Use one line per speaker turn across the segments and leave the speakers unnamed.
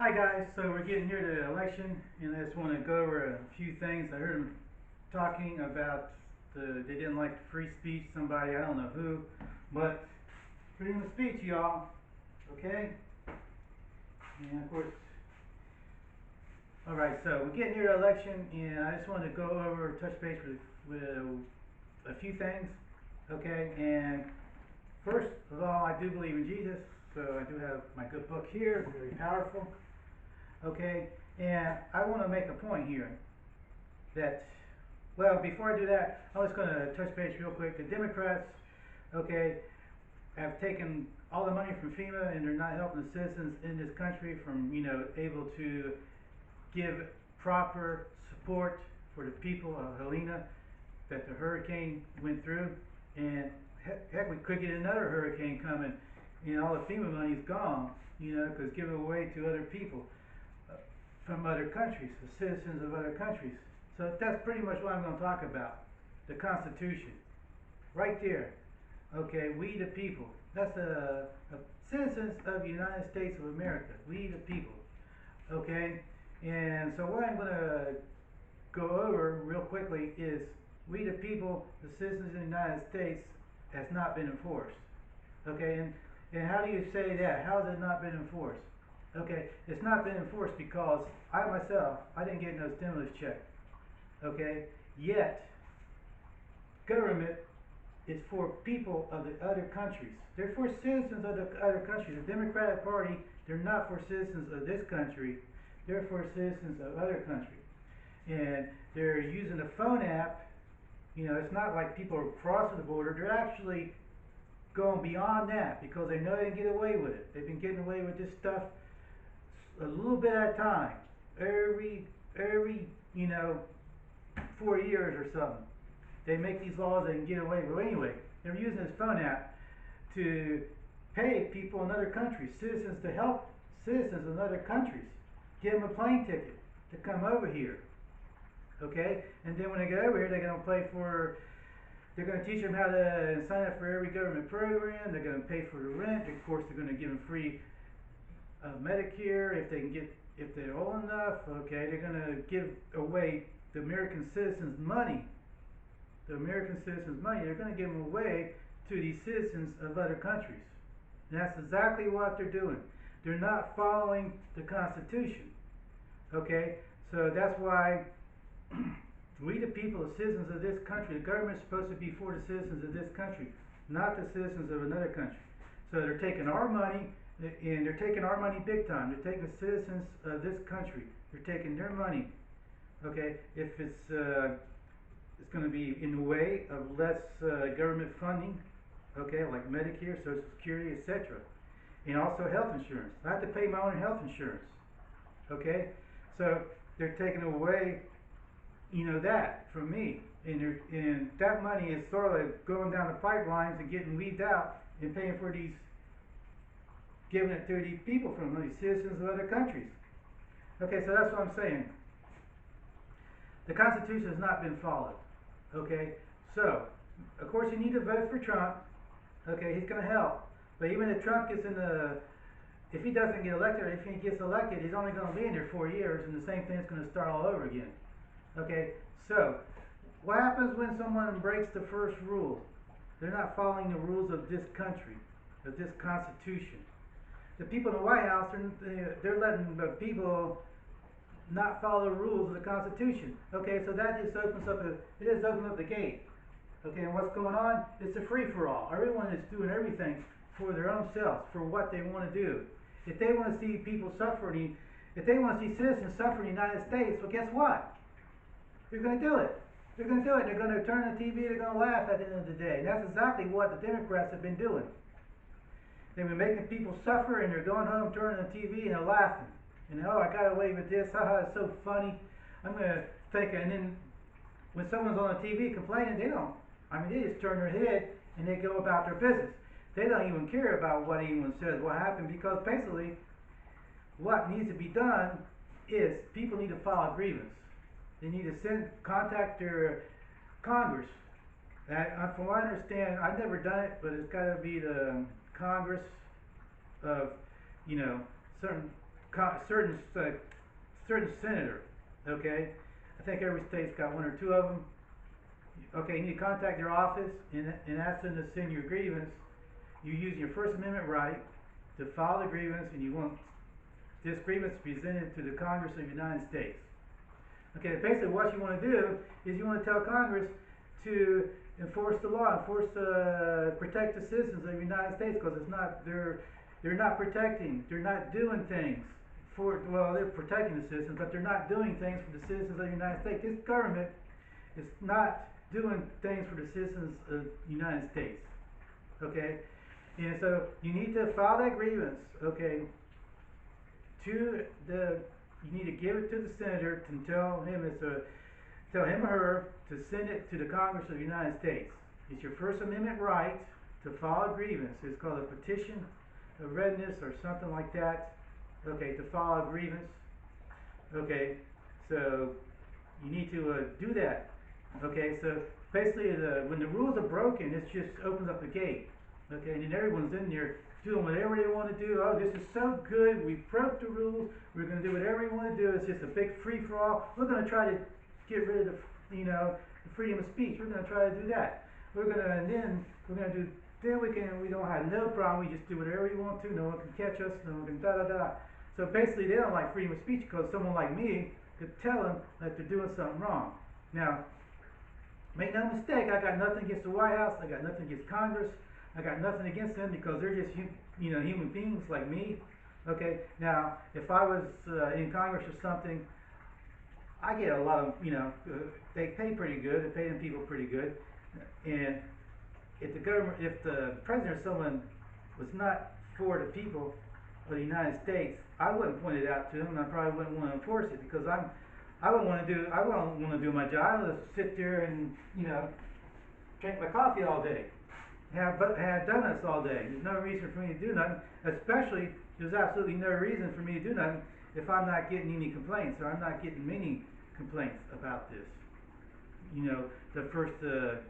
Hi guys, so we're getting near the election and I just want to go over a few things. I heard them talking about they didn't like free speech, somebody, I don't know who, but freedom of speech, y'all, okay? And of course, alright, so we're getting near the election and I just wanted to go over, touch base with a few things, okay? And first of all, I do believe in Jesus, so I do have my good book here, very powerful. Okay, and I want to make a point here that, well, before I do that, I was going to touch base real quick. The Democrats, okay, have taken all the money from FEMA and they're not helping the citizens in this country from, able to give proper support for the people of Helena that the hurricane went through. And heck, we could get another hurricane coming and all the FEMA money's gone, because given away to other people from other countries, the citizens of other countries. So that's pretty much what I'm going to talk about. The Constitution. Right there. Okay, we the people. That's the citizens of the United States of America. We the people. Okay? And so what I'm going to go over real quickly is we the people, the citizens of the United States, has not been enforced. Okay, and how do you say that? How has it not been enforced? Okay, it's not been enforced because I myself, I didn't get no stimulus check. Okay, yet government is for people of the other countries. They're for citizens of the other countries. The Democratic Party, they're not for citizens of this country. They're for citizens of other countries. And they're using a phone app. It's not like people are crossing the border. They're actually going beyond that because they know they can get away with it. They've been getting away with this stuff a little bit at a time, every 4 years or something. They make these laws they can get away with. Anyway, they're using this phone app to pay people in other countries, citizens, to help citizens in other countries, give them a plane ticket to come over here. Okay, and then when they get over here, they're going to teach them how to sign up for every government program. They're going to pay for the rent. Of course, they're going to give them free Medicare if they're old enough. Okay, they're going to give away the American citizens' money. The American citizens' money, they're going to give them away to these citizens of other countries. And that's exactly what they're doing. They're not following the Constitution. Okay, so that's why we the people, the citizens of this country, the government is supposed to be for the citizens of this country, not the citizens of another country. So they're taking our money, and they're taking our money big time. They're taking citizens of this country. They're taking their money. Okay, if it's going to be in the way of less government funding, okay, like Medicare, Social Security, etc., and also health insurance. I have to pay my own health insurance. Okay, so they're taking away, that from me, and that money is sort of going down the pipelines and getting weeded out and paying for these, giving it to these people from these citizens of other countries. Okay, so that's what I'm saying. The Constitution has not been followed. Okay, so of course you need to vote for Trump. Okay, he's going to help. But even if Trump gets if he doesn't get elected, or if he gets elected, he's only going to be in there 4 years, and the same thing's going to start all over again. Okay, so what happens when someone breaks the first rule? They're not following the rules of this country, of this Constitution. The people in the White House, they're letting the people not follow the rules of the Constitution. Okay, so that just opens up the gate. Okay, and what's going on? It's a free-for-all. Everyone is doing everything for their own selves, for what they want to do. If they want to see people suffering, if they want to see citizens suffer in the United States, well, guess what? They're going to do it. They're going to do it. They're going to turn the TV. They're going to laugh at the end of the day. And that's exactly what the Democrats have been doing. They've been making people suffer, and they're going home, turning the TV, and they're laughing. And oh, I got away with this. Haha, it's so funny. I'm going to take it. And then when someone's on the TV complaining, they just turn their head and they go about their business. They don't even care about what anyone says, what happened, because basically what needs to be done is people need to file a grievance. They need to contact their Congress. From what I understand, I've never done it, but it's got to be the Congress of, certain certain senator, okay? I think every state's got one or two of them. Okay, you need to contact their office and ask them to send your grievance. You use your First Amendment right to file a grievance, and you want this grievance presented to the Congress of the United States. Okay, basically what you want to do is you want to tell Congress to enforce the law, protect the citizens of the United States, because they're not protecting, they're not doing things they're protecting the citizens, but they're not doing things for the citizens of the United States. This government is not doing things for the citizens of the United States. Okay, and so you need to file that grievance. Okay, you need to give it to the senator to tell him or her to send it to the Congress of the United States. It's your First Amendment right to file a grievance. It's called a petition of readiness or something like that. Okay, to file a grievance. Okay, so you need to do that. Okay, so basically when the rules are broken, it just opens up the gate. Okay, and then everyone's in there doing whatever they want to do. Oh, this is so good. We broke the rules. We're going to do whatever we want to do. It's just a big free-for-all. We're going to try to get rid of the freedom of speech. We're going to try to do that. We don't have no problem. We just do whatever we want to. No one can catch us. No one can da-da-da. So basically, they don't like freedom of speech because someone like me could tell them that they're doing something wrong. Now, make no mistake, I got nothing against the White House. I got nothing against Congress. I got nothing against them because they're just human beings like me. Okay. Now, if I was in Congress or something, I get a lot of they pay pretty good. They pay them people pretty good. And if the president or someone was not for the people of the United States, I wouldn't point it out to them, and I probably wouldn't want to enforce it because I wouldn't want to do my job. I would sit there and drink my coffee all day, have donuts all day. There's no reason for me to do nothing. Especially, there's absolutely no reason for me to do nothing if I'm not getting any complaints, or I'm not getting many complaints about this. The first of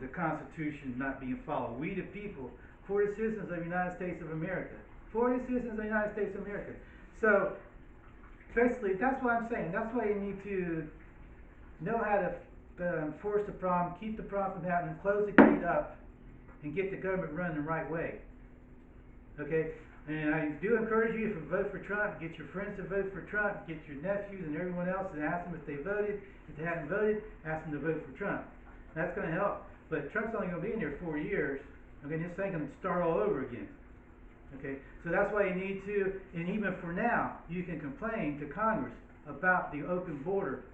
the Constitution not being followed. We the people, for the citizens of the United States of America. For the citizens of the United States of America. So, basically, that's what I'm saying. That's why you need to know how to enforce the problem, keep the problem from happening, close the gate up, and get the government running the right way. Okay? And I do encourage you to vote for Trump. Get your friends to vote for Trump. Get your nephews and everyone else and ask them if they voted. If they haven't voted, ask them to vote for Trump. That's going to help. But Trump's only going to be in there 4 years. Okay, this thing can start all over again. Okay, so that's why you need to, and even for now, you can complain to Congress about the open border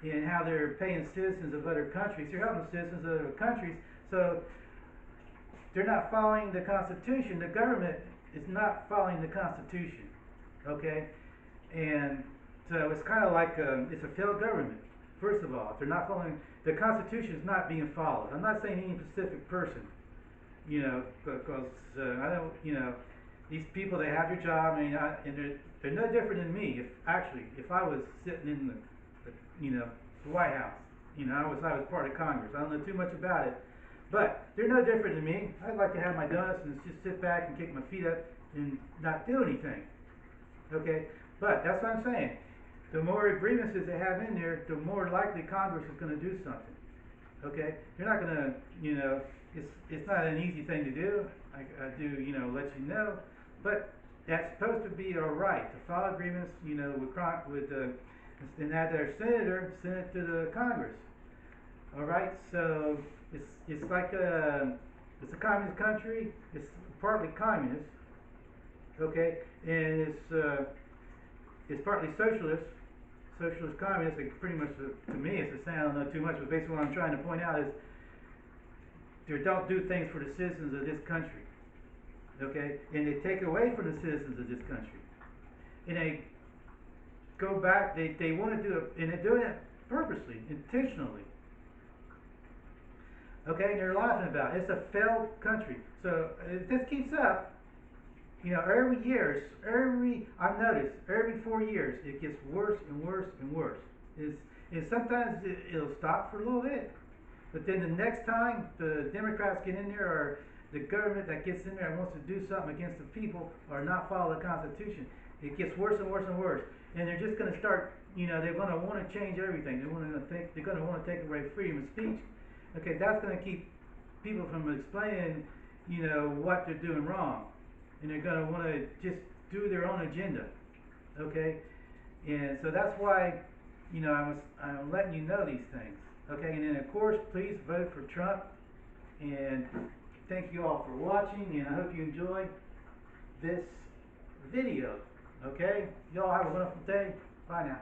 and how they're paying citizens of other countries. They're helping citizens of other countries, so they're not following the Constitution. The government is not following the Constitution. Okay, and so it's kind of like it's a failed government. First of all, if they're not following the Constitution, is not being followed. I'm not saying any specific person. Because I don't, these people, they have your job, and they're no different than me. If I was sitting in the White House, I was part of Congress. I don't know too much about it, but they're no different than me. I'd like to have my donuts and just sit back and kick my feet up and not do anything. Okay, but that's what I'm saying. The more grievances they have in there, the more likely Congress is going to do something. Okay, they're not going to, It's not an easy thing to do. I do, let you know, but that's supposed to be all right to file agreements, and have their senator send it to the Congress. All right, so it's like it's a communist country. It's partly communist, okay, and it's partly socialist communist. Like pretty much to me, it's the same. I don't know too much, but basically what I'm trying to point out is, they don't do things for the citizens of this country, okay? And they take away from the citizens of this country. And they go back, they want to do it, and they're doing it purposely, intentionally. Okay, and they're laughing about it. It's a failed country. So if this keeps up, I've noticed, every 4 years, it gets worse and worse and worse. And sometimes it'll stop for a little bit. But then the next time the Democrats get in there, or the government that gets in there and wants to do something against the people or not follow the Constitution, It gets worse and worse and worse. And they're just going to start, they're going to want to change everything. They're going to want to take away freedom of speech. Okay, that's going to keep people from explaining, what they're doing wrong. And they're going to want to just do their own agenda. Okay? And so that's why, I'm letting you know these things. Okay, and then of course, please vote for Trump. And thank you all for watching, and I hope you enjoyed this video. Okay? Y'all have a wonderful day. Bye now.